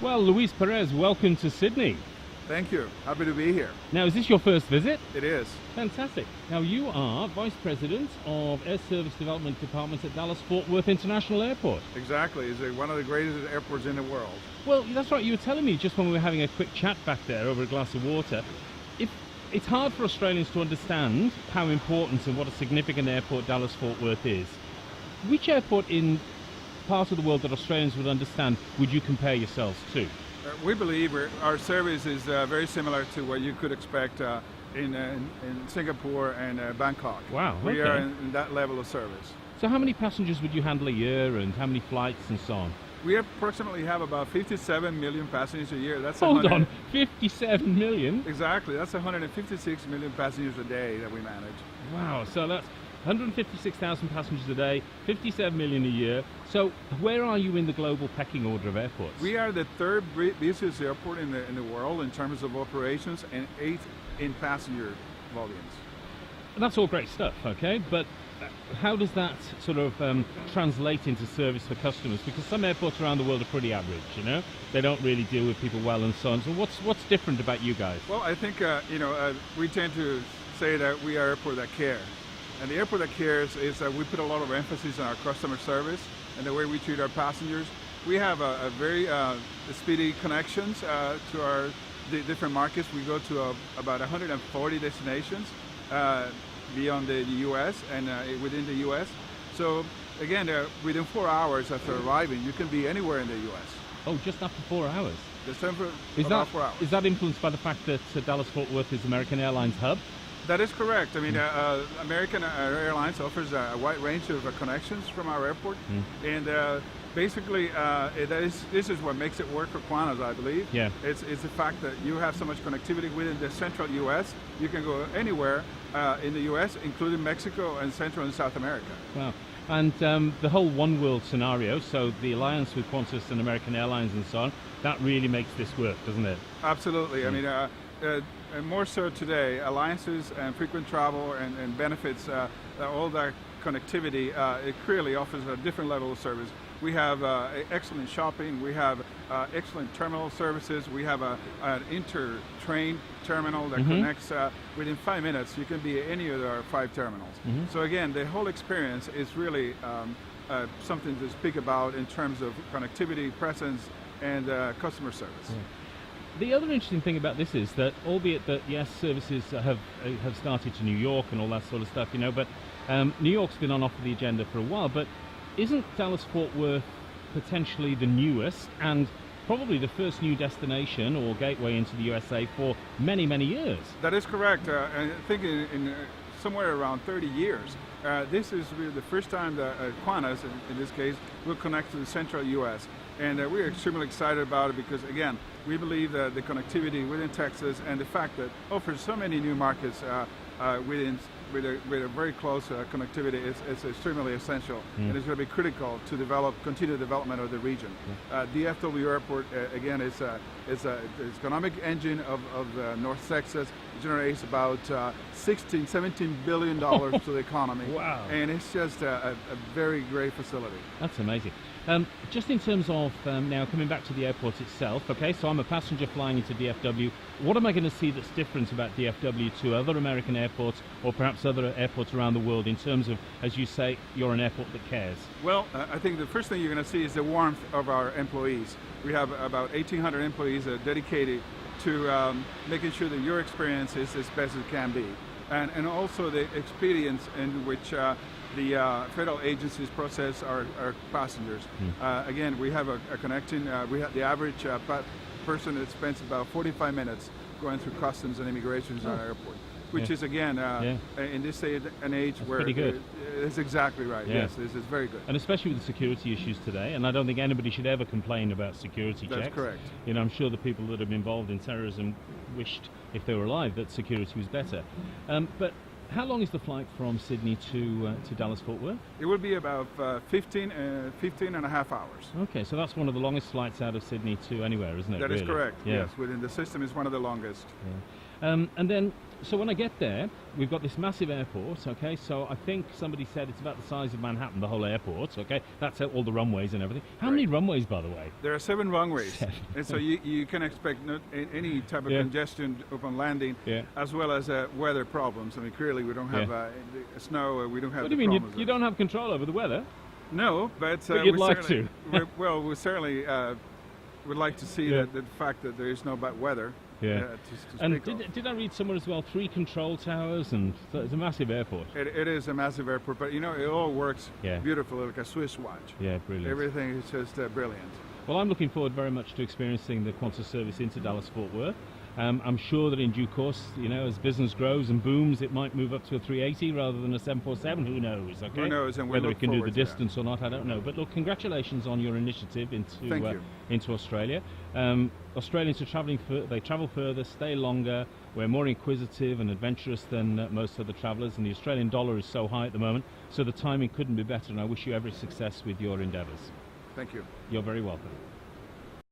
Well, Luis Perez, welcome to Sydney. Thank you. Happy to be here. Now, is this your first visit? It is. Fantastic. Now, you are Vice President of Air Service Development Departments at Dallas-Fort Worth International Airport. Exactly. It's one of the greatest airports in the world. Well, that's right. You were telling me just when we were having a quick chat back there over a glass of water, it's hard for Australians to understand how important and what a significant airport Dallas-Fort Worth is. Which airport in part of the world that Australians would understand would you compare yourselves to? We believe our service is very similar to what you could expect in Singapore and Bangkok. Wow, We are in that level of service. So how many passengers would you handle a year and how many flights and so on? We approximately have about 57 million passengers a year. That's Hold on, 57 million? Exactly. That's 156 million passengers a day that we manage. Wow, so that's 156,000 passengers a day, 57 million a year. So where are you in the global pecking order of airports? We are the third busiest airport in the world in terms of operations and 8th in passenger volumes. That's all great stuff, okay, but how does that sort of translate into service for customers? Because some airports around the world are pretty average, you know? They don't really deal with people well and so on. So what's different about you guys? Well, I think, we tend to say that we are an airport that cares. And the airport that cares is that we put a lot of emphasis on our customer service and the way we treat our passengers. We have a very speedy connections to the different markets. We go to about 140 destinations beyond the U.S. and within the U.S. So again, within 4 hours after arriving, you can be anywhere in the U.S. Oh, just after 4 hours? Just after about 4 hours. Is that influenced by the fact that Dallas-Fort Worth is American Airlines hub? That is correct. I mean, American Airlines offers a wide range of connections from our airport, and basically, this is what makes it work for Qantas, I believe. Yeah. It's the fact that you have so much connectivity within the central U.S. You can go anywhere in the U.S., including Mexico and Central and South America. Wow. And the whole one world scenario, so the alliance with Qantas and American Airlines and so on, that really makes this work, doesn't it? Absolutely. I mean, and more so today, alliances and frequent travel and benefits, all that connectivity, it clearly offers a different level of service. We have excellent shopping, we have excellent terminal services, we have an inter-train terminal that connects within 5 minutes. You can be at any of our 5 terminals. So again, the whole experience is really something to speak about in terms of connectivity, presence, and customer service. Yeah. The other interesting thing about this is that, albeit that yes, services have started to New York and all that sort of stuff, you know, but New York's been on off the agenda for a while. But isn't Dallas-Fort Worth potentially the newest and probably the first new destination or gateway into the USA for many, many years? That is correct. I think in somewhere around 30 years. This is really the first time that Qantas, in this case, will connect to the central U.S. And we're extremely excited about it because, again, we believe that the connectivity within Texas and the fact that it offers so many new markets with a very close connectivity is extremely essential, and it's going to be critical to continue development of the region. DFW Airport, again, is the economic engine of North Texas. It generates about $17 billion to the economy. Wow. And it's just a very great facility. That's amazing. Just in terms of now coming back to the airport itself, okay, so I'm a passenger flying into DFW. What am I going to see that's different about DFW to other American airports or perhaps other airports around the world in terms of, as you say, you're an airport that cares? Well, I think the first thing you're going to see is the warmth of our employees. We have about 1,800 employees dedicated to making sure that your experience is as best as it can be. And also the experience in which the federal agencies process our passengers. Again, we have a connecting, we have the average person that spends about 45 minutes going through customs and immigration in our airport, which is, again, in this day and age, that's where pretty good. It's exactly right. Yeah. Yes, this is very good. And especially with the security issues today, and I don't think anybody should ever complain about security checks. That's correct. You know, I'm sure the people that have been involved in terrorism wished, if they were alive, that security was better. But how long is the flight from Sydney to Dallas-Fort Worth? It will be about 15 and a half hours. Okay, so that's one of the longest flights out of Sydney to anywhere, isn't it? That is really? correct, Yeah. yes. Within the system is one of the longest. Yeah. And then, So when I get there, we've got this massive airport, okay? So I think somebody said it's about the size of Manhattan, the whole airport, okay? That's all the runways and everything. How many runways, by the way? There are 7 runways. And so you can expect any type of congestion upon landing, as well as weather problems. I mean, clearly we don't have snow, we don't have What do you mean, you don't have control over the weather? No, but you'd like to. we certainly would like to see the fact that there is no bad weather. And did I read somewhere as well, 3 control towers, and so it's a massive airport. It is a massive airport, but you know, it all works beautifully, like a Swiss watch. Yeah, brilliant. Everything is just brilliant. Well, I'm looking forward very much to experiencing the Qantas service into Dallas-Fort Worth. I'm sure that in due course, you know, as business grows and booms, it might move up to a 380 rather than a 747. Who knows? Okay. Who knows? And whether it can do the distance or not, I don't know. But look, congratulations on your initiative into Australia. Australians are travelling. They travel further, stay longer. We're more inquisitive and adventurous than most other travellers, and the Australian dollar is so high at the moment. So the timing couldn't be better. And I wish you every success with your endeavours. Thank you. You're very welcome.